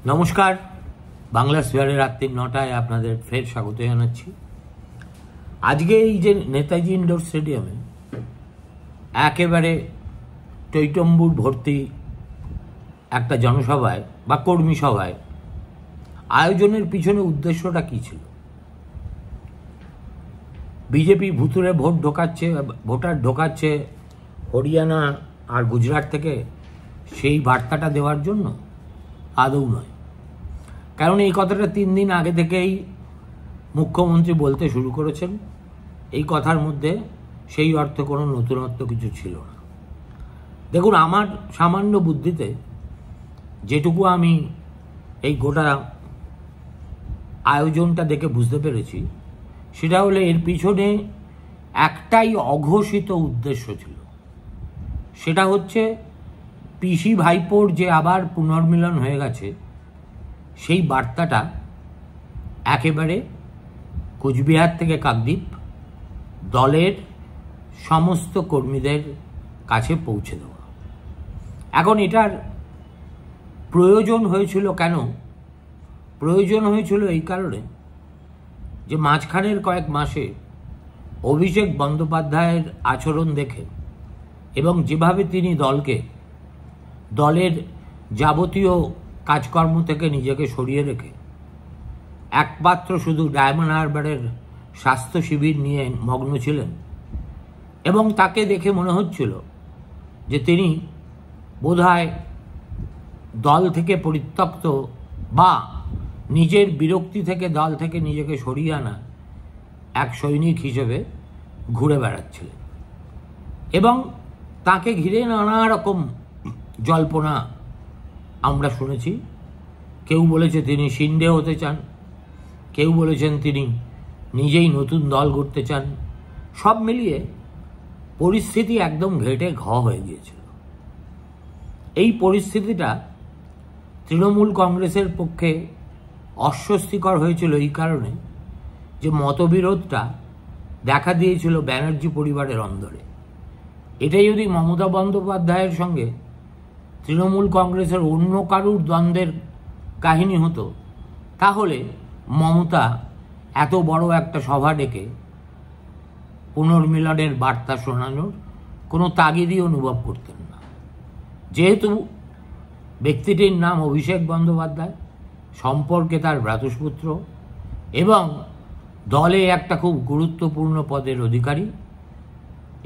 নমস্কার, বাংলা স্পেয়ারে রাত্রি 9টায় আপনাদের ফের স্বাগত জানাচ্ছি। আজকে এই যে নেতাজি ইন্ডোর স্টেডিয়ামে একেবারে টৈটম্বুর ভর্তি একটা জনসভায় বা কর্মী সভায় আয়োজনের পিছনে উদ্দেশ্যটা কী ছিল? বিজেপি ভুতুরে ভোটার ঢোকাচ্ছে হরিয়ানা আর গুজরাট থেকে, সেই বার্তাটা দেওয়ার জন্য? আদৌ নয়। কারণ এই কথাটা 3 দিন আগে থেকেই মুখ্যমন্ত্রী বলতে শুরু করেছেন। এই কথার মধ্যে সেই অর্থে কোনো নতুনত্ব কিছু ছিল না। দেখুন, আমার সামান্য বুদ্ধিতে যেটুকু আমি এই গোটা আয়োজনটা দেখে বুঝতে পেরেছি, সেটা হলো এর পিছনে একটাই অঘোষিত উদ্দেশ্য ছিল। সেটা হচ্ছে পিসি ভাইপোর যে আবার পুনর্মিলন হয়ে গেছে, সেই বার্তাটা একেবারে কোচবিহার থেকে কাকদ্বীপ দলের সমস্ত কর্মীদের কাছে পৌঁছে দেওয়া। এখন এটার প্রয়োজন হয়েছিল কেন? প্রয়োজন হয়েছিল এই কারণে যে মাঝখানের কয়েক মাসে অভিষেক বন্দ্যোপাধ্যায়ের আচরণ দেখে এবং যেভাবে তিনি দলের যাবতীয় কাজকর্ম থেকে নিজেকে সরিয়ে রেখে একমাত্র শুধু ডায়মন্ড হারবারের স্বাস্থ্য শিবির নিয়ে মগ্ন ছিলেন, এবং তাকে দেখে মনে হচ্ছিল যে তিনি বোধহয় দল থেকে পরিত্যক্ত বা নিজের বিরক্তি থেকে দল থেকে নিজেকে সরিয়ে আনা এক সৈনিক হিসেবে ঘুরে বেড়াচ্ছিলেন। এবং তাকে ঘিরে নানা রকম জল্পনা আমরা শুনেছি। কেউ বলেছে তিনি শিন্ডে হতে চান, কেউ বলেছেন তিনি নিজেই নতুন দল গড়তে চান। সব মিলিয়ে পরিস্থিতি একদম ঘেঁটে হয়ে গিয়েছিল। এই পরিস্থিতিটা তৃণমূল কংগ্রেসের পক্ষে অস্বস্তিকর হয়েছিল এই কারণে যে মতবিরোধটা দেখা দিয়েছিল ব্যানার্জি পরিবারের অন্দরে। এটাই যদি মমতা বন্দ্যোপাধ্যায়ের সঙ্গে তৃণমূল কংগ্রেসের অন্য কারুর দ্বন্দ্বের কাহিনী হতো, তাহলে মমতা এত বড় একটা সভা ডেকে পুনর্মিলনের বার্তা শোনানোর কোনো তাগিদই অনুভব করতেন না। যেহেতু ব্যক্তিটির নাম অভিষেক বন্দ্যোপাধ্যায়, সম্পর্কে তার ভ্রাতুষ্পুত্র এবং দলে একটা খুব গুরুত্বপূর্ণ পদের অধিকারী,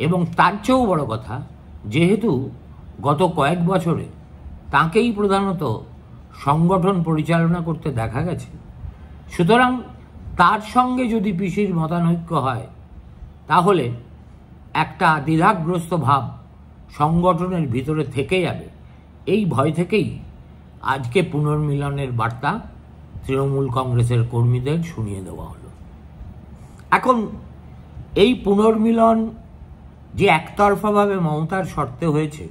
এবং তার চেয়েও বড় কথা, যেহেতু গত কয়েক বছরে তাকেই প্রধানত সংগঠন পরিচালনা করতে দেখা গেছে, সুতরাং তার সঙ্গে যদি পিসির মতানৈক্য হয়, তাহলে একটা দ্বিধাগ্রস্ত ভাব সংগঠনের ভিতরে থেকে যাবে। এই ভয় থেকেই আজকে পুনর্মিলনের বার্তা তৃণমূল কংগ্রেসের কর্মীদের শুনিয়ে দেওয়া হলো। এখন এই পুনর্মিলন যে একতরফাভাবে মমতার শর্তে হয়েছে,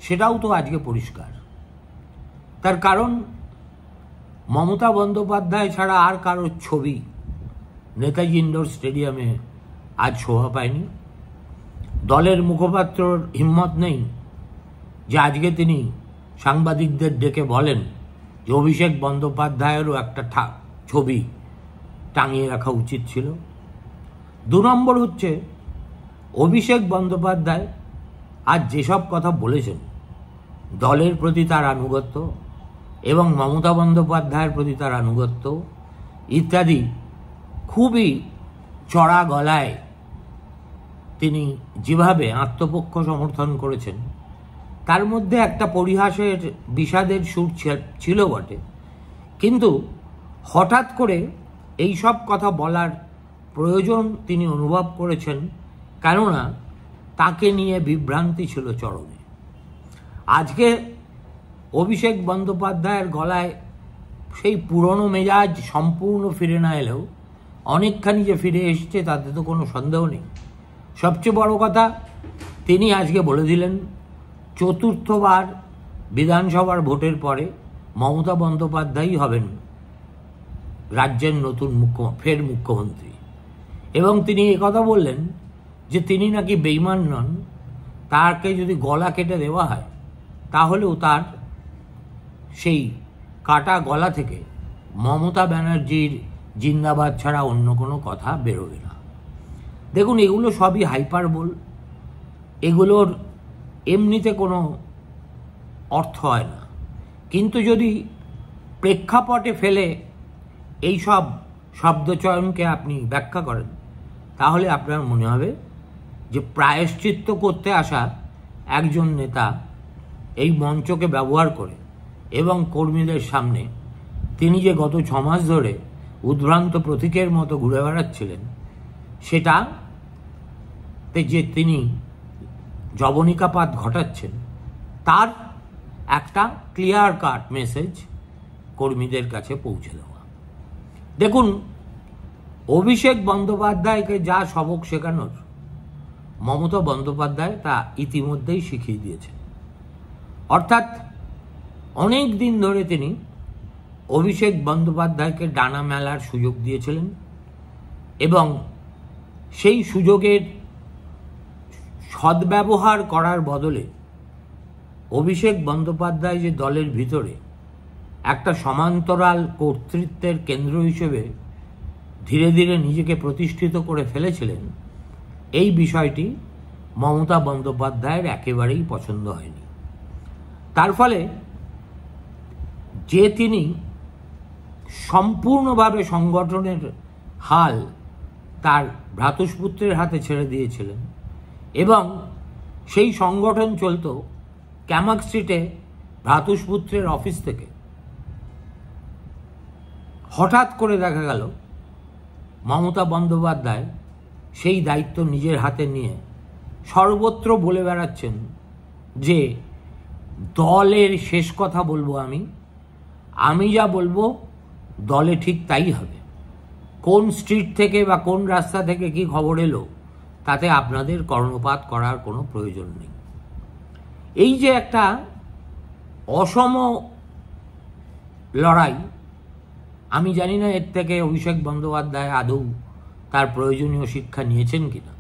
সেটাও তো আজকে পরিষ্কার। তার কারণ মমতা বন্দ্যোপাধ্যায় ছাড়া আর কারোর ছবি নেতাজি ইন্ডোর স্টেডিয়ামে আজ শোভা পায়নি। দলের মুখপাত্রর হিম্মত নেই যে আজকে তিনি সাংবাদিকদের ডেকে বলেন যে অভিষেক বন্দ্যোপাধ্যায়েরও একটা ছবি টাঙিয়ে রাখা উচিত ছিল। 2 নম্বর হচ্ছে, অভিষেক বন্দ্যোপাধ্যায় আজ যেসব কথা বলেছেন, দলের প্রতি তার আনুগত্য এবং মমতা বন্দ্যোপাধ্যায়ের প্রতি তার আনুগত্য ইত্যাদি, খুবই চড়া গলায় তিনি যেভাবে আত্মপক্ষ সমর্থন করেছেন, তার মধ্যে একটা পরিহাসের বিষাদের সুর ছিল বটে। কিন্তু হঠাৎ করে এই সব কথা বলার প্রয়োজন তিনি অনুভব করেছেন, কেননা তাকে নিয়ে বিভ্রান্তি ছিল চরমে। আজকে অভিষেক বন্দ্যোপাধ্যায়ের গলায় সেই পুরনো মেজাজ সম্পূর্ণ ফিরে না এলেও অনেকখানি যে ফিরে এসেছে তাতে তো কোনো সন্দেহ নেই। সবচেয়ে বড় কথা, তিনি আজকে বলে দিলেন 4র্থবার বিধানসভার ভোটের পরে মমতা বন্দ্যোপাধ্যায়ই হবেন রাজ্যের নতুন মুখ্যমন্ত্রী। এবং তিনি একথা বললেন যে তিনি নাকি বেঈমান নন, তাকে যদি গলা কেটে দেওয়া হয় তাহলেও তার সেই কাটা গলা থেকে মমতা ব্যানার্জির জিন্দাবাদ ছাড়া অন্য কোনো কথা বেরোবে না। দেখুন, এগুলো সবই হাইপারবোল, এগুলোর এমনিতে কোনো অর্থ হয় না। কিন্তু যদি প্রেক্ষাপটে ফেলে এই সব শব্দচয়নকে আপনি ব্যাখ্যা করেন, তাহলে আপনার মনে হবে যে প্রায়শ্চিত্ত করতে আসা একজন নেতা এই মঞ্চকে ব্যবহার করে এবং কর্মীদের সামনে তিনি যে গত 6 মাস ধরে উদ্ভ্রান্ত প্রতীকের মতো ঘুরে বেড়াচ্ছিলেন, সেটাতে যে তিনি জবনিকাপাত ঘটাচ্ছেন, তার একটা ক্লিয়ার কাট মেসেজ কর্মীদের কাছে পৌঁছে দেওয়া। দেখুন, অভিষেক বন্দ্যোপাধ্যায়কে যা সবক শেখানোর মমতা বন্দ্যোপাধ্যায় তা ইতিমধ্যেই শিখিয়ে দিয়েছেন। অর্থাৎ অনেক দিন ধরে তিনি অভিষেক বন্দ্যোপাধ্যায়কে ডানা মেলার সুযোগ দিয়েছিলেন এবং সেই সুযোগের সদ্ব্যবহার করার বদলে অভিষেক বন্দ্যোপাধ্যায় যে দলের ভিতরে একটা সমান্তরাল কর্তৃত্বের কেন্দ্র হিসেবে ধীরে ধীরে নিজেকে প্রতিষ্ঠিত করে ফেলেছিলেন, এই বিষয়টি মমতা বন্দ্যোপাধ্যায়ের একেবারেই পছন্দ হয়নি। তার ফলে যে তিনি সম্পূর্ণভাবে সংগঠনের হাল তার ভ্রাতুষ্পুত্রের হাতে ছেড়ে দিয়েছিলেন এবং সেই সংগঠন চলত ক্যামাক স্ট্রিটে ভ্রাতুষ্পুত্রের অফিস থেকে, হঠাৎ করে দেখা গেল মমতা বন্দ্যোপাধ্যায় সেই দায়িত্ব নিজের হাতে নিয়ে সর্বত্র বলে বেড়াচ্ছেন যে দলের শেষ কথা বলবো আমি যা বলবো দলে ঠিক তাই হবে, কোন স্ট্রিট থেকে বা কোন রাস্তা থেকে কি খবর এলো তাতে আপনাদের কর্ণপাত করার কোনো প্রয়োজন নেই। এই যে একটা অসম লড়াই, আমি জানি না এর থেকে অভিষেক বন্দ্যোপাধ্যায় আদৌ তার প্রয়োজনীয় শিক্ষা নিয়েছেন কিনা।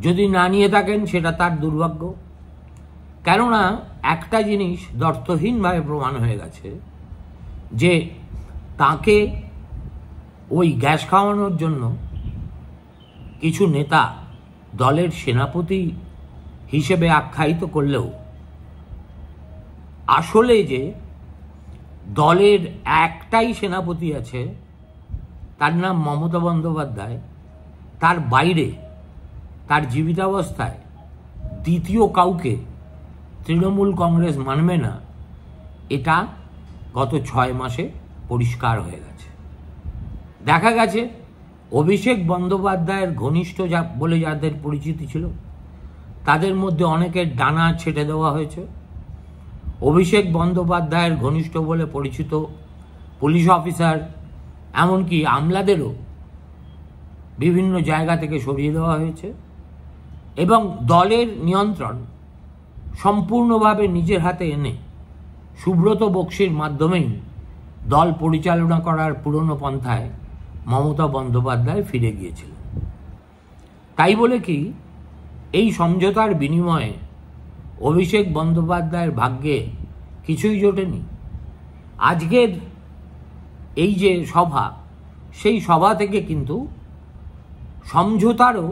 যদি না নিয়ে থাকেন সেটা তার দুর্ভাগ্য, কেননা একটা জিনিস দ্ব্যর্থহীনভাবে প্রমাণ হয়ে গেছে যে তাকে ওই গ্যাস খাওয়ানোর জন্য কিছু নেতা দলের সেনাপতি হিসেবে আখ্যায়িত করলেও আসলে যে দলের একটাই সেনাপতি আছে, তার নাম মমতা বন্দ্যোপাধ্যায়, তার বাইরে তার জীবিতাবস্থায় দ্বিতীয় কাউকে তৃণমূল কংগ্রেস মানবে না, এটা গত 6 মাসে পরিষ্কার হয়ে গেছে। দেখা গেছে অভিষেক বন্দ্যোপাধ্যায়ের ঘনিষ্ঠ বলে যাদের পরিচিতি ছিল তাদের মধ্যে অনেকের ডানা ছেটে দেওয়া হয়েছে। অভিষেক বন্দ্যোপাধ্যায়ের ঘনিষ্ঠ বলে পরিচিত পুলিশ অফিসার, এমনকি আমলাদেরও বিভিন্ন জায়গা থেকে সরিয়ে দেওয়া হয়েছে এবং দলের নিয়ন্ত্রণ সম্পূর্ণভাবে নিজের হাতে এনে সুব্রত বক্সির মাধ্যমেই দল পরিচালনা করার পুরনো পন্থায় মমতা বন্দ্যোপাধ্যায় ফিরে গিয়েছিলেন। তাই বলে কি এই সমঝোতার বিনিময়ে অভিষেক বন্দ্যোপাধ্যায়ের ভাগ্যে কিছুই জোটেনি? আজকের এই যে সভা, সেই সভা থেকে কিন্তু সমঝোতারও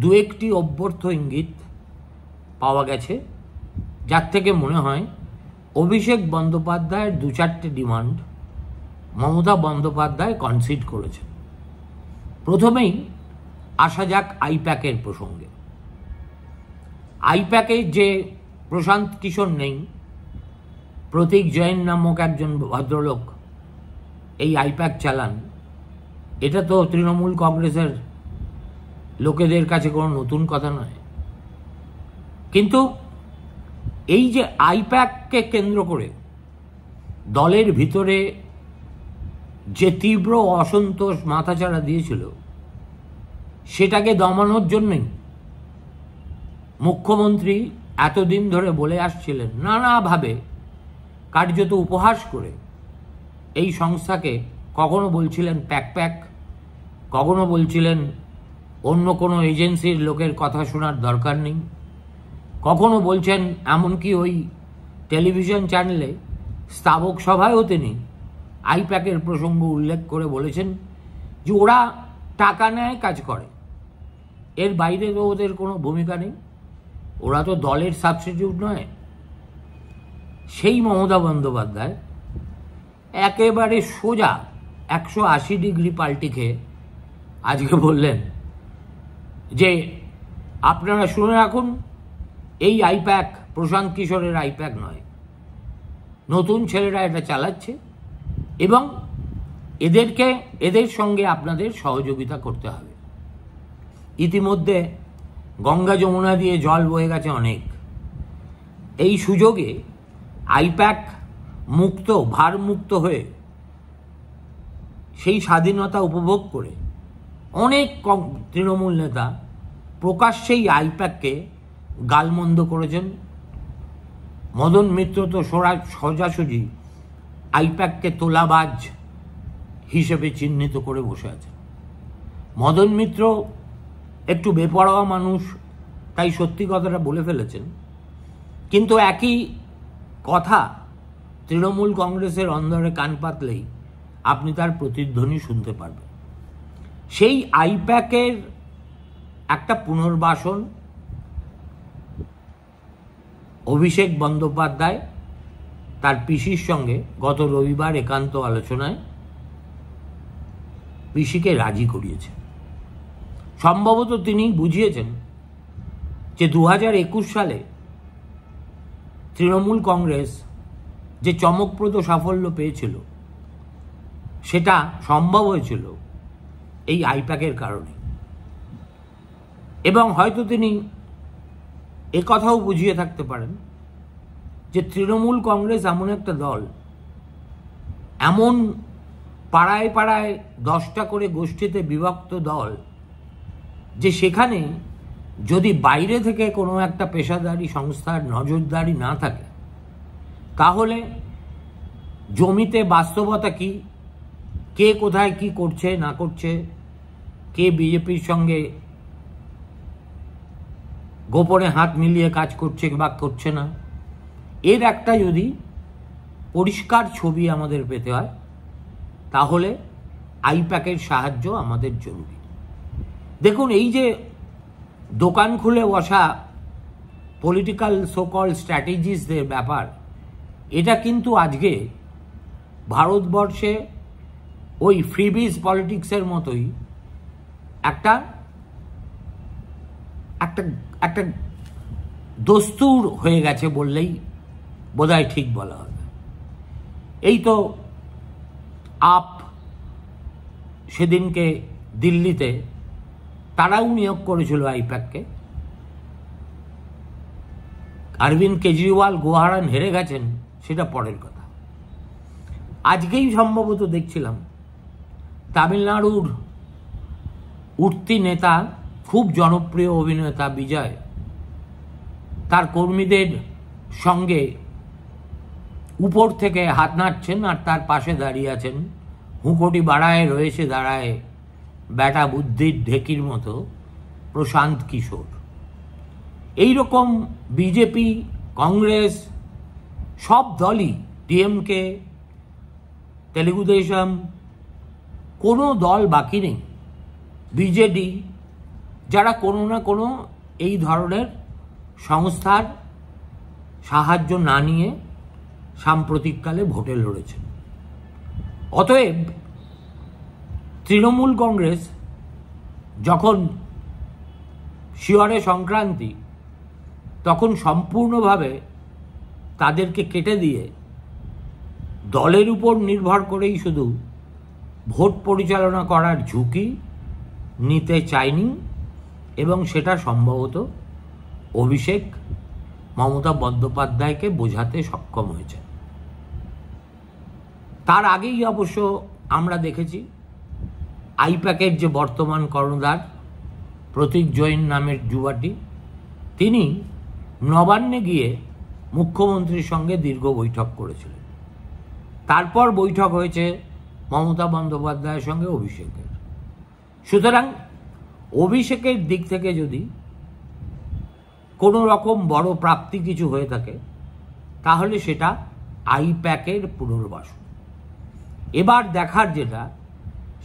দু একটি অভ্যর্থ ইঙ্গিত পাওয়া গেছে, যার থেকে মনে হয় অভিষেক বন্দ্যোপাধ্যায়ের 2-4টে ডিমান্ড মমতা বন্দ্যোপাধ্যায় কনসিড করেছেন। প্রথমেই আসা যাক আইপ্যাকের প্রসঙ্গে। আইপ্যাকে যে প্রশান্ত কিশোর নেই, প্রতীক জৈন নামক একজন ভদ্রলোক এই আইপ্যাক চালান, এটা তো তৃণমূল কংগ্রেসের লোকেদের কাছে কোনো নতুন কথা নয়। কিন্তু এই যে আইপ্যাককে কেন্দ্র করে দলের ভিতরে যে তীব্র অসন্তোষ মাথাচাড়া দিয়েছিল, সেটাকে দমানোর জন্যই মুখ্যমন্ত্রী এতদিন ধরে বলে আসছিলেন, নানাভাবে কার্যত উপহাস করে এই সংস্থাকে কখনো বলছিলেন প্যাক, কখনো বলছিলেন অন্য কোনো এজেন্সির লোকের কথা শোনার দরকার নেই, কখনো বলছেন, এমনকি ওই টেলিভিশন চ্যানেলে স্থাবক সভায়ও তিনি আইপ্যাকের প্রসঙ্গ উল্লেখ করে বলেছেন যে ওরা টাকা নেয়, কাজ করে, এর বাইরে তো ওদের কোনো ভূমিকা নেই, ওরা তো দলের সাবস্টিটিউট নয়। সেই মমতা বন্দ্যোপাধ্যায় একেবারে সোজা 180 ডিগ্রি পাল্টি খেয়ে আজকে বললেন যে আপনারা শুনে রাখুন, এই আইপ্যাক প্রশান্ত কিশোরের আইপ্যাক নয়, নতুন ছেলেরা এটা চালাচ্ছে এবং এদের সঙ্গে আপনাদের সহযোগিতা করতে হবে। ইতিমধ্যে গঙ্গা যমুনা দিয়ে জল বয়ে গেছে অনেক। এই সুযোগে আইপ্যাক মুক্ত, ভারমুক্ত হয়ে সেই স্বাধীনতা উপভোগ করে অনেক তৃণমূল নেতা প্রকাশ্যেই আইপ্যাককে গালমন্দ করেছেন। মদন মিত্র তো সোজাসুজি আইপ্যাককে তোলাবাজ হিসেবে চিহ্নিত করে বসে আছেন। মদন মিত্র একটু বেপরোয়া মানুষ, তাই সত্যি কথাটা বলে ফেলেছেন, কিন্তু একই কথা তৃণমূল কংগ্রেসের অন্দরে কান পাতলেই আপনি তার প্রতিধ্বনি শুনতে পারবেন। সেই আইপ্যাকের একটা পুনর্বাসন অভিষেক বন্দ্যোপাধ্যায় তার পিসির সঙ্গে গত রবিবার একান্ত আলোচনায় পিসিকে রাজি করিয়েছে। সম্ভবত তিনি বুঝিয়েছেন যে 2021 সালে তৃণমূল কংগ্রেস যে চমকপ্রদ সাফল্য পেয়েছিল সেটা সম্ভব হয়েছিল এই আইপ্যাকের কারণে। এবং হয়তো তিনি একথাও বুঝিয়ে থাকতে পারেন যে তৃণমূল কংগ্রেস এমন একটা দল, এমন পাড়ায় পাড়ায় 10টা করে গোষ্ঠীতে বিভক্ত দল, যে সেখানে যদি বাইরে থেকে কোনো একটা পেশাদারি সংস্থার নজরদারি না থাকে তাহলে জমিতে বাস্তবতা কি, কে কোথায় কি করছে না করছে, কে বিজেপির সঙ্গে গোপনে হাত মিলিয়ে কাজ করছে বা করছে না, এর একটা যদি পরিষ্কার ছবি আমাদের পেতে হয় তাহলে আইপ্যাকের সাহায্য আমাদের জরুরি। দেখুন, এই যে দোকান খুলে বসা পলিটিক্যাল সোকল স্ট্র্যাটেজিস্টদের ব্যাপার, এটা কিন্তু আজকে ভারতবর্ষে ওই ফ্রিবিজ পলিটিক্সের মতোই একটা একটা একটা দস্তুর হয়ে গেছে বললেই বোধহয় ঠিক বলা হবে। এই তো আপ সেদিনকে দিল্লিতে তারাও নিয়োগ করেছিল আইপ্যাককে। অরবিন্দ কেজরিওয়াল গোহারান হেরে গেছেন, সেটা পরের কথা। আজকেই সম্ভবত দেখছিলাম তামিলনাড়ুর উঠতি নেতা, খুব জনপ্রিয় অভিনেতা বিজয়, তার কর্মীদের সঙ্গে উপর থেকে হাত নাড়ছেন আর তার পাশে দাঁড়িয়ে আছেন হুঁকোটি বাড়ায় রয়েছে দাঁড়ায় ব্যাটা বুদ্ধির ঢেকির মতো প্রশান্ত কিশোর। এইরকম বিজেপি, কংগ্রেস, সব দলই, ডিএমকে, তেলুগু দেশম, কোনো দল বাকি নেই, বিজেডি, যারা কোনো না কোনো এই ধরনের সংস্থার সাহায্য না নিয়ে সাম্প্রতিককালে ভোটে লড়েছে। অতএব তৃণমূল কংগ্রেস যখন শিয়রে সংক্রান্তি, তখন সম্পূর্ণভাবে তাদেরকে কেটে দিয়ে দলের উপর নির্ভর করেই শুধু ভোট পরিচালনা করার ঝুঁকি নিতে চায়নি, এবং সেটা সম্ভবত অভিষেক মমতা বন্দ্যোপাধ্যায়কে বোঝাতে সক্ষম হয়েছে। তার আগেই অবশ্য আমরা দেখেছি আইপ্যাকের যে বর্তমান কর্ণধার প্রতীক জৈন নামের যুবাটি, তিনি নবান্নে গিয়ে মুখ্যমন্ত্রীর সঙ্গে দীর্ঘ বৈঠক করেছিলেন। তারপর বৈঠক হয়েছে মমতা বন্দ্যোপাধ্যায়ের সঙ্গে অভিষেকের। সুতরাং অভিষেকের দিক থেকে যদি কোনো রকম বড় প্রাপ্তি কিছু হয়ে থাকে তাহলে সেটা আইপ্যাকের পুনর্বাসন। এবার দেখার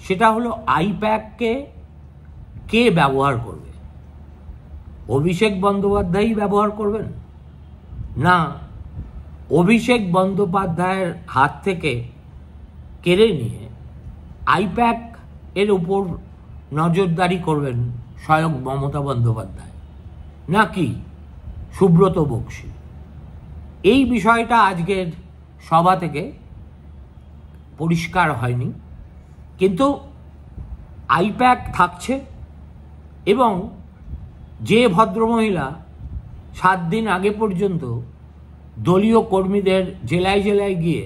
সেটা হলো আইপ্যাককে কে ব্যবহার করবে? অভিষেক বন্দ্যোপাধ্যায়ই ব্যবহার করবেন, না অভিষেক বন্দ্যোপাধ্যায়ের হাত থেকে কেড়ে নিয়ে আইপ্যাক এর উপর নজরদারি করবেন স্বয়ং মমতা বন্দ্যোপাধ্যায় নাকি সুব্রত বক্সী? এই বিষয়টা আজকের সভা থেকে পরিষ্কার হয়নি, কিন্তু আইপ্যাক থাকছে এবং যে ভদ্রমহিলা 7 দিন আগে পর্যন্ত দলীয় কর্মীদের জেলায় জেলায় গিয়ে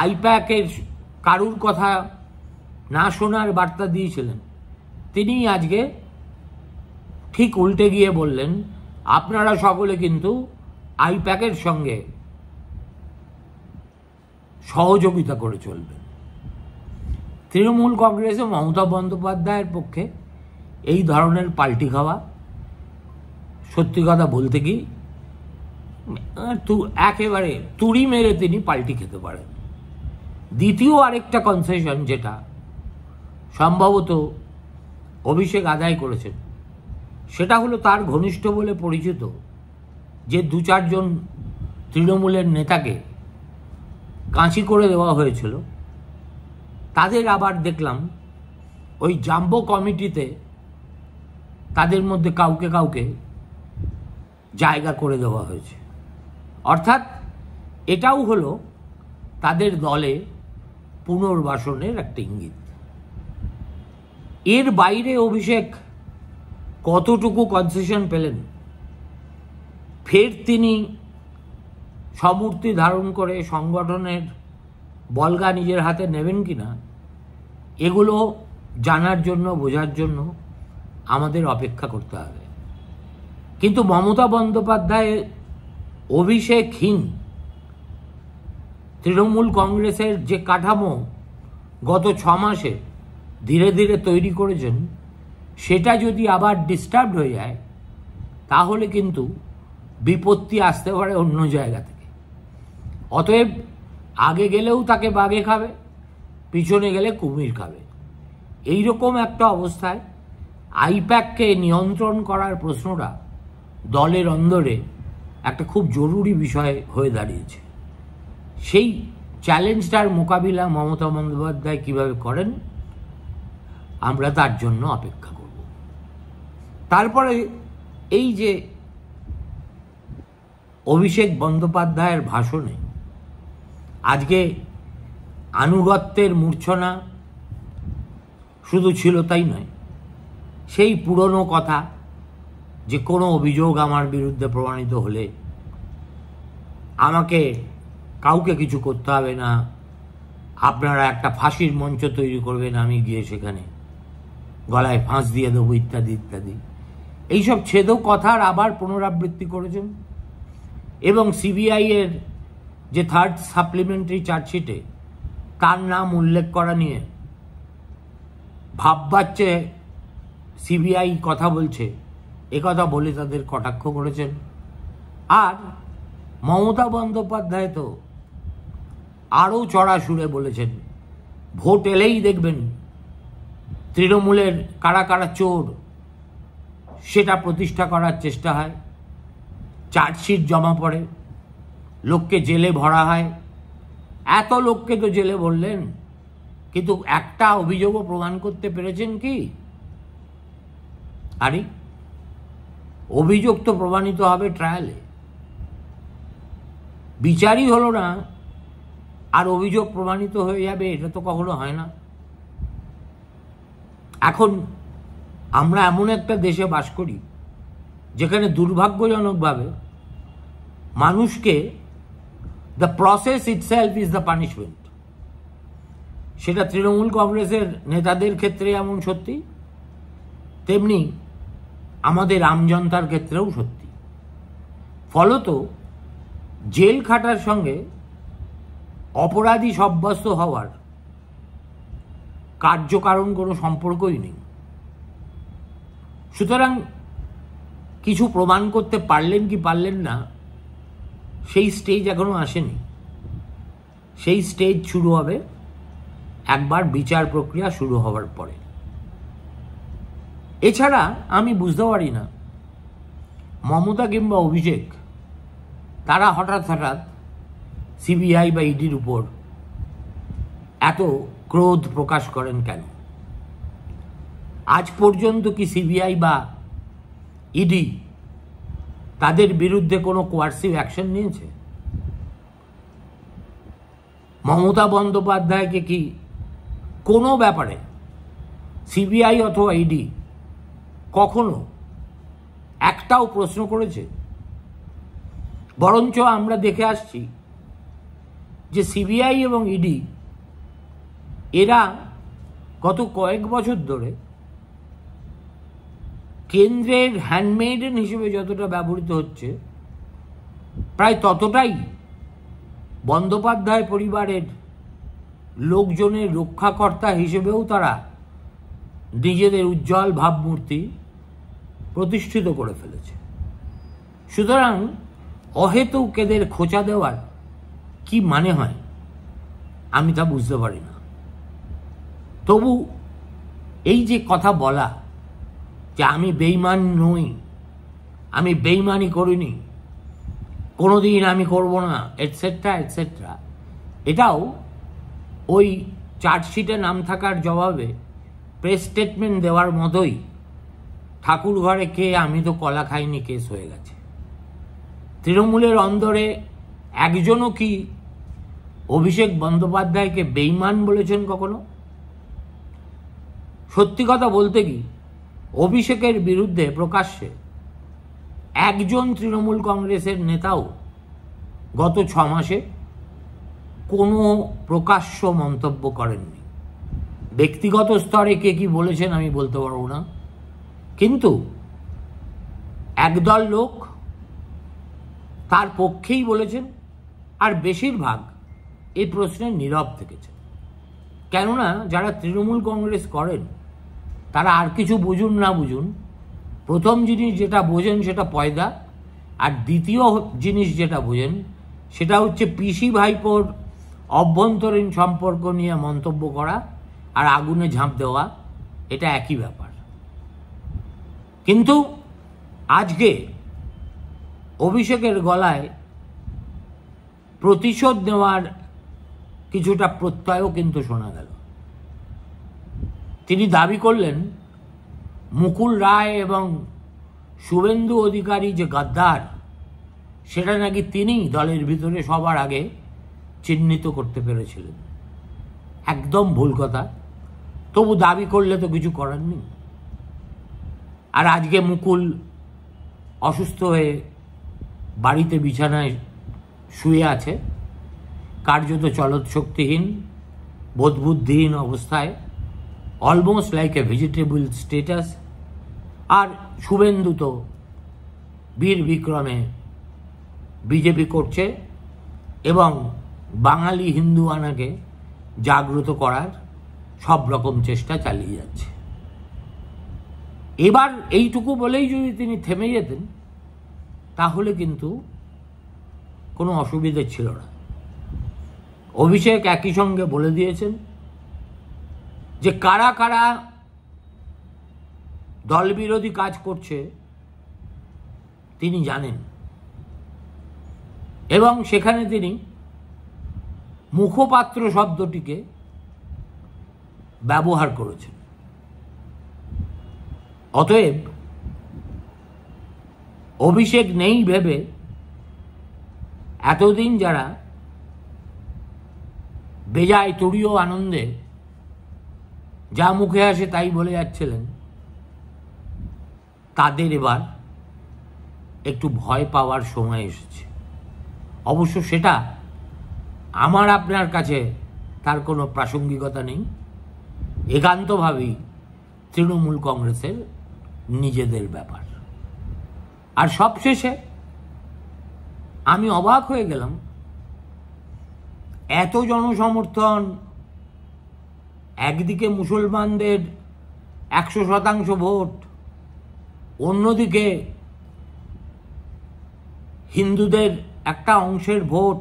আইপ্যাকের কারুর কথা না শোনার বার্তা দিয়েছিলেন, তিনি আজকে ঠিক উল্টে গিয়ে বললেন আপনারা সকলে কিন্তু আইপ্যাকের সঙ্গে সহযোগিতা করে চলবেন। তৃণমূল কংগ্রেসে মমতা বন্দ্যোপাধ্যায়ের পক্ষে এই ধরনের পাল্টি খাওয়া সত্যি কথা বলতে কি একেবারে তুড়ি মেরে তিনি পাল্টি খেতে পারেন। দ্বিতীয় আরেকটা কনসেশন যেটা সম্ভবত অভিষেক আদায় করেছেন, সেটা হলো তার ঘনিষ্ঠ বলে পরিচিত যে 2-4 জন তৃণমূলের নেতাকে কাঁচি করে দেওয়া হয়েছিল, তাদের আবার দেখলাম ওই জাম্বো কমিটিতে তাদের মধ্যে কাউকে কাউকে জায়গা করে দেওয়া হয়েছে। অর্থাৎ এটাও হলো তাদের দলে পুনর্বাসনের একটা ইঙ্গিত। এর বাইরে অভিষেক কতটুকু কনসেশন পেলেন, ফের তিনি সমূর্তি ধারণ করে সংগঠনের বলগা নিজের হাতে নেবেন কিনা, এগুলো জানার জন্য বোঝার জন্য আমাদের অপেক্ষা করতে হবে। কিন্তু মমতা বন্দ্যোপাধ্যায় অভিষেকহীন তৃণমূল কংগ্রেসের যে কাঠামো গত 6 মাসে ধীরে ধীরে তৈরি করেছেন, সেটা যদি আবার ডিস্টার্ব হয়ে যায় তাহলে কিন্তু বিপত্তি আসতে পারে অন্য জায়গা থেকে। অতএব আগে গেলেও তাকে বাঘে খাবে, পিছনে গেলে কুমির খাবে। এইরকম একটা অবস্থায় আইপ্যাককে নিয়ন্ত্রণ করার প্রশ্নটা দলের অন্দরে একটা খুব জরুরি বিষয় হয়ে দাঁড়িয়েছে। সেই চ্যালেঞ্জটার মোকাবিলা মমতা বন্দ্যোপাধ্যায় কীভাবে করেন আমরা তার জন্য অপেক্ষা করব। তারপরে এই যে অভিষেক বন্দ্যোপাধ্যায়ের ভাষণে আজকে আনুগত্যের মূর্ছনা শুধু ছিল তাই নয়, সেই পুরনো কথা যে কোনো অভিযোগ আমার বিরুদ্ধে প্রমাণিত হলে আমাকে কাউকে কিছু করতে হবে না, আপনারা একটা ফাঁসির মঞ্চ তৈরি করবেন, আমি গিয়ে সেখানে গলায় ফাঁস দিয়ে দেবো ইত্যাদি ইত্যাদি, এইসব ছেদ কথার আবার পুনরাবৃত্তি করেছেন। এবং সিবিআই এর যে 3rd সাপ্লিমেন্টারি চার্জশিটে তার নাম উল্লেখ করা নিয়ে ভাববাচ্ছে সিবিআই কথা বলছে, একথা বলে তাদের কটাক্ষ করেছেন। আর মমতা বন্দ্যোপাধ্যায় তো আরও চড়া সুরে বলেছেন ভোট এলেই দেখবেন তৃণমূলের কারা কারা চোর সেটা প্রতিষ্ঠা করার চেষ্টা হয়, চার্জশিট জমা পড়ে, লোককে জেলে ভরা হয়। এত লোককে তো জেলে ভরলেন, কিন্তু একটা অভিযোগও প্রমাণ করতে পেরেছেন কি? আরে অভিযোগ তো প্রমাণিত হবে ট্রায়ালে, বিচারই হলো না আর অভিযোগ প্রমাণিত হয়ে যাবে, এটা তো কখনো হয় না। এখন আমরা এমন একটা দেশে বাস করি যেখানে দুর্ভাগ্যজনকভাবে মানুষকে the process itself is the punishment. সেটা তৃণমূল কংগ্রেসের নেতাদের ক্ষেত্রে এমন সত্যি, তেমনি আমাদের আমজনতার ক্ষেত্রেও সত্যি। ফলত জেল খাটার সঙ্গে অপরাধী সাব্যস্ত হওয়ার কার্যকারণ কোনো সম্পর্কই নেই। সুতরাং কিছু প্রমাণ করতে পারলেন কি পারলেন না সেই স্টেজ এখনো আসেনি। সেই স্টেজ শুরু হবে একবার বিচার প্রক্রিয়া শুরু হওয়ার পরে। এছাড়া আমি বুঝতে পারি না মমতা কিংবা অভিষেক তারা হঠাৎ হঠাৎ সিবিআই বা ইডির উপর এত ক্রোধ প্রকাশ করেন কেন? আজ পর্যন্ত কি সিবিআই বা ইডি তাদের বিরুদ্ধে কোনো কোয়ার্সিভ অ্যাকশন নিয়েছে? মমতা বন্দ্যোপাধ্যায়কে কি কোনো ব্যাপারে সিবিআই অথবা ইডি কখনো একটাও প্রশ্ন করেছে? বরঞ্চ আমরা দেখে আসছি যে সিবিআই এবং ইডি এরা গত কয়েক বছর ধরে কেন্দ্রের হ্যান্ডমেইডেন হিসেবে যতটা ব্যবহৃত হচ্ছে, প্রায় ততটাই বন্দ্যোপাধ্যায় পরিবারের লোকজনের রক্ষাকর্তা হিসেবেও তারা নিজেদের উজ্জ্বল ভাবমূর্তি প্রতিষ্ঠিত করে ফেলেছে। সুতরাং অহেতুক এদের খোঁচা দেওয়ার কি মানে হয় আমি তা বুঝতে পারি না। তবু এই যে কথা বলা যে আমি বেঈমান নই, আমি বেঈমানি করিনি, কোনোদিন আমি করব না, এটসেট্রা এটসেট্রা, এটাও ওই চার্জশিটে নাম থাকার জবাবে প্রেস স্টেটমেন্ট দেওয়ার মতোই ঠাকুর ঘরে কে আমি তো কলা খাইনি কেস হয়ে গেছে। তৃণমূলের অন্দরে একজনও কি অভিষেক বন্দ্যোপাধ্যায়কে বেঈমান বলেছেন কখনো? সত্যি কথা বলতে কি, অভিষেকের বিরুদ্ধে প্রকাশ্যে একজন তৃণমূল কংগ্রেসের নেতাও গত 6 মাসে কোনো প্রকাশ্য মন্তব্য করেননি। ব্যক্তিগত স্তরে কে কি বলেছেন আমি বলতে পারবো না, কিন্তু একদল লোক তার পক্ষেই বলেছেন, আর বেশিরভাগ এই প্রশ্নে নীরব থেকেছে। কেননা যারা তৃণমূল কংগ্রেস করেন তারা আর কিছু বুঝুন না বুঝুন, প্রথম জিনিস যেটা বোঝেন সেটা পয়দা, আর দ্বিতীয় জিনিস যেটা বোঝেন সেটা হচ্ছে পিসি ভাইপোর অভ্যন্তরীণ সম্পর্ক নিয়ে মন্তব্য করা আর আগুনে ঝাঁপ দেওয়া, এটা একই ব্যাপার। কিন্তু আজকে অভিষেকের গলায় প্রতিশোধ নেওয়ার কিছুটা প্রত্যয়ও কিন্তু শোনা গেল। তিনি দাবি করলেন মুকুল রায় এবং শুভেন্দু অধিকারী যে গাদ্দার, সেটা নাকি তিনি দলের ভিতরে সবার আগে চিহ্নিত করতে পেরেছিলেন। একদম ভুল কথা, তবু দাবি করলে তো কিছু করার নেই। আর আজকে মুকুল অসুস্থ হয়ে বাড়িতে বিছানায় শুয়ে আছে, কার্যত চলৎশক্তিহীন, বোধবুদ্ধিহীন অবস্থায়, almost like a vegetable status. আর শুভেন্দু তো বীর বিক্রমে বিজেপি করছে এবং বাঙালি হিন্দু আনাকে জাগ্রত করার সব রকম চেষ্টা চালিয়ে যাচ্ছে। এবার এইটুকু বলেই যদি তিনি থেমে যেতেন তাহলে কিন্তু কোনো অসুবিধে ছিল না। অভিষেক একই সঙ্গে বলে দিয়েছেন যে কারা কারা দলবিরোধী কাজ করছে তিনি জানেন, এবং সেখানে তিনি মুখপাত্র শব্দটিকে ব্যবহার করেছেন। অতএব অভিষেক নেই ভেবে এতদিন যারা বেজায় তুরীয় আনন্দে যা মুখে আসে তাই বলে যাচ্ছিলেন, তাদের এবার একটু ভয় পাওয়ার সময় এসেছে। অবশ্য সেটা আমার আপনার কাছে তার কোনো প্রাসঙ্গিকতা নেই, একান্তভাবেই তৃণমূল কংগ্রেসের নিজেদের ব্যাপার। আর সবশেষে আমি অবাক হয়ে গেলাম, এত জনসমর্থন, একদিকে মুসলমানদের 100% ভোট, অন্যদিকে হিন্দুদের একটা অংশের ভোট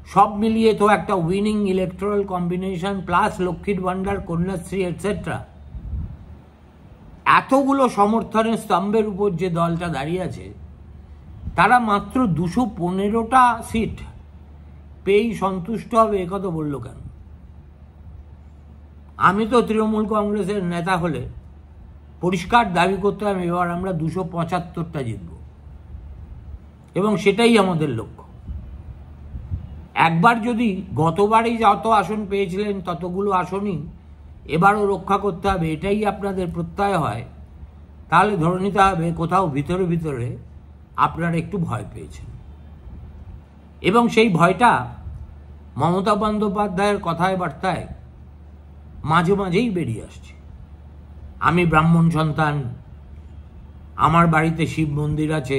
সব মিলিয়ে তো একটা উইনিং ইলেকট্রাল কম্বিনেশন, প্লাস লক্ষ্মীর ভাণ্ডার, কন্যাশ্রী এটসেট্রা, এতগুলো সমর্থনের স্তম্ভের উপর যে দলটা দাঁড়িয়ে আছে, তারা মাত্র 215টা সিট পেয়েই সন্তুষ্ট হবে একথা বলল কেন? আমি তো তৃণমূল কংগ্রেসের নেতা হলে পরিষ্কার দাবি করতাম এবার আমরা 275টা জিতব, এবং সেটাই আমাদের লক্ষ্য। একবার যদি গতবারই যত আসন পেয়েছিলেন ততগুলো আসনই এবারও রক্ষা করতে হবে, এটাই আপনাদের প্রত্যয় হয়, তাহলে ধরে নিতে হবে কোথাও ভিতরে ভিতরে আপনারা একটু ভয় পেয়েছেন, এবং সেই ভয়টা মমতা বন্দ্যোপাধ্যায়ের কথায় বার্তায় মাঝে মাঝেই বেরিয়ে আসছে। আমি ব্রাহ্মণ সন্তান, আমার বাড়িতে শিব মন্দির আছে,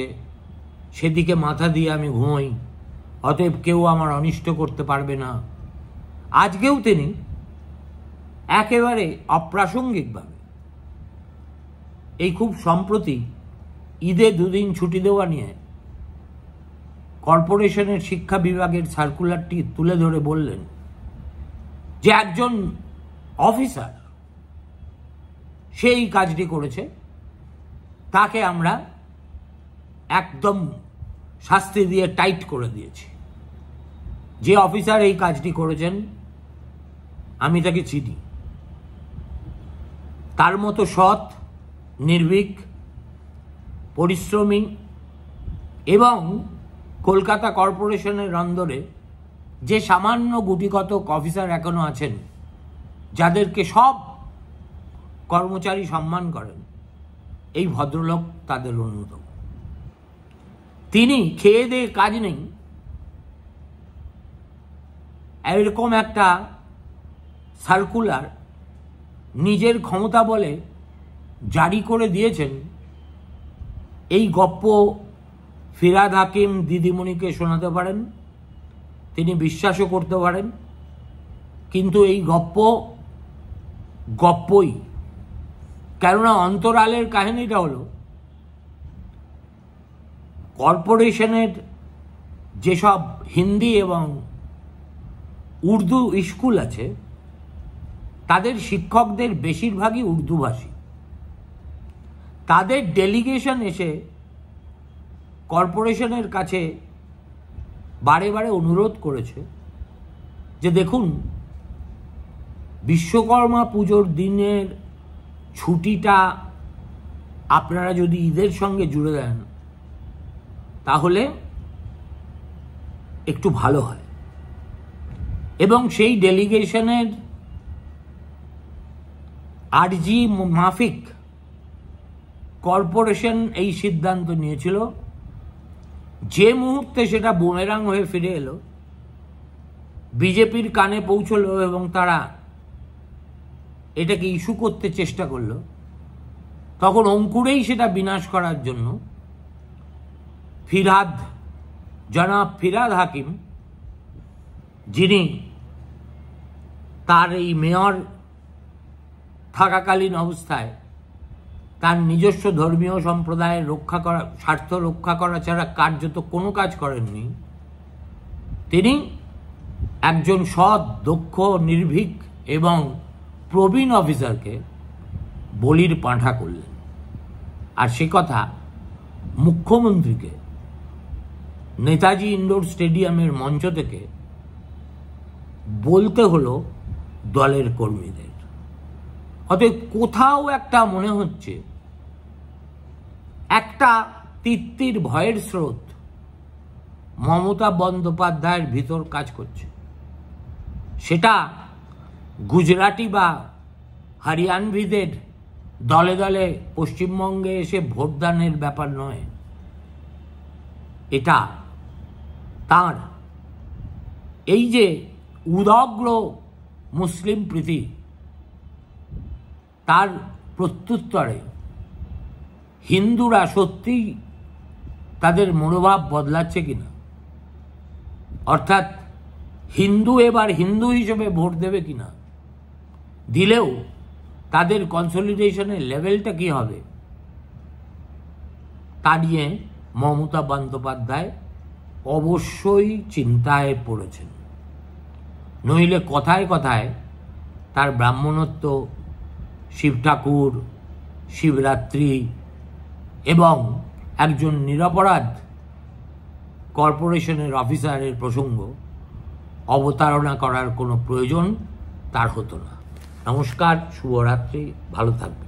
সেদিকে মাথা দিয়ে আমি ঘুমোই, অতএব কেউ আমার অনিষ্ট করতে পারবে না। আজকেও তিনি একেবারে অপ্রাসঙ্গিকভাবে এই খুব সম্প্রতি ঈদে 2 দিন ছুটি দেওয়া নিয়ে কর্পোরেশনের শিক্ষা বিভাগের সার্কুলারটি তুলে ধরে বললেন যে একজন অফিসার সেই কাজটি করেছে, তাকে আমরা একদম শাস্তি দিয়ে টাইট করে দিয়েছি। যে অফিসার এই কাজটি করেছেন আমি তাকে চিনি, তার মতো সৎ, নির্ভীক, পরিশ্রমী এবং কলকাতা কর্পোরেশনের অন্দরে যে সামান্য গুটিকতক অফিসার এখনো আছেন যাদেরকে সব কর্মচারী সম্মান করেন, এই ভদ্রলোক তাদের অন্যতম। তিনি খেয়ে দিয়ে কাজ নেই এরকম একটা সার্কুলার নিজের ক্ষমতা বলে জারি করে দিয়েছেন। এই গপ্প ফিরহাদ হাকিম দিদিমণিকে শোনাতে পারেন, তিনি বিশ্বাসও করতে পারেন, কিন্তু এই গপ্পই। কেননা অন্তরালের কাহিনীটা হলো কর্পোরেশনের যেসব হিন্দি এবং উর্দু স্কুল আছে তাদের শিক্ষকদের বেশিরভাগই উর্দুভাষী। তাদের ডেলিগেশন এসে কর্পোরেশনের কাছে বারে বারে অনুরোধ করেছে যে দেখুন, বিশ্বকর্মা পুজোর দিনের ছুটিটা আপনারা যদি ঈদের সঙ্গে জুড়ে দেন তাহলে একটু ভালো হয়। এবং সেই ডেলিগেশনের আর্জি মাফিক কর্পোরেশন এই সিদ্ধান্ত নিয়েছিল। যে মুহূর্তে সেটা বুমেরাং হয়ে ফিরে এলো, বিজেপির কানে পৌঁছলো এবং তারা এটাকে ইস্যু করতে চেষ্টা করলো, তখন অঙ্কুরেই সেটা বিনাশ করার জন্য জনাব ফিরহাদ হাকিম, যিনি তার এই মেয়র থাকাকালীন অবস্থায় তার নিজস্ব ধর্মীয় সম্প্রদায়ের স্বার্থ রক্ষা করা ছাড়া কার্যত কোনো কাজ করেননি, তিনি একজন সৎ, দক্ষ, নির্ভীক এবং প্রবীণ অফিসারকে বলির পাঁঠা করলেন। আর সে কথা মুখ্যমন্ত্রীকে নেতাজি ইন্ডোর স্টেডিয়ামের মঞ্চ থেকে বলতে হলো দলের কর্মীদের। অতএব কোথাও একটা মনে হচ্ছে একটা তিত্তির ভয়ের স্রোত মমতা বন্দ্যোপাধ্যায়ের ভিতর কাজ করছে। সেটা গুজরাটি বা হরিয়ানভিদের দলে দলে পশ্চিমবঙ্গে এসে ভোটদানের ব্যাপার নয়, এটা তার এই যে উদগ্র মুসলিম প্রীতি, তার প্রত্যুত্তরে হিন্দুরা সত্যিই তাদের মনোভাব বদলাচ্ছে কিনা, অর্থাৎ হিন্দু এবার হিন্দু হিসেবে ভোট দেবে কিনা, দিলেও তাদের কনসলিডেশনের লেভেলটা কি হবে, তা নিয়ে মমতা বন্দ্যোপাধ্যায় অবশ্যই চিন্তায় পড়েছেন। নইলে কথায় কথায় তার ব্রাহ্মণত্ব, শিব ঠাকুর, শিবরাত্রি এবং একজন নিরপরাধ কর্পোরেশনের অফিসারের প্রসঙ্গ অবতারণা করার কোনো প্রয়োজন তার হতো না। নমস্কার, শুভরাত্রি, ভালো থাকবেন।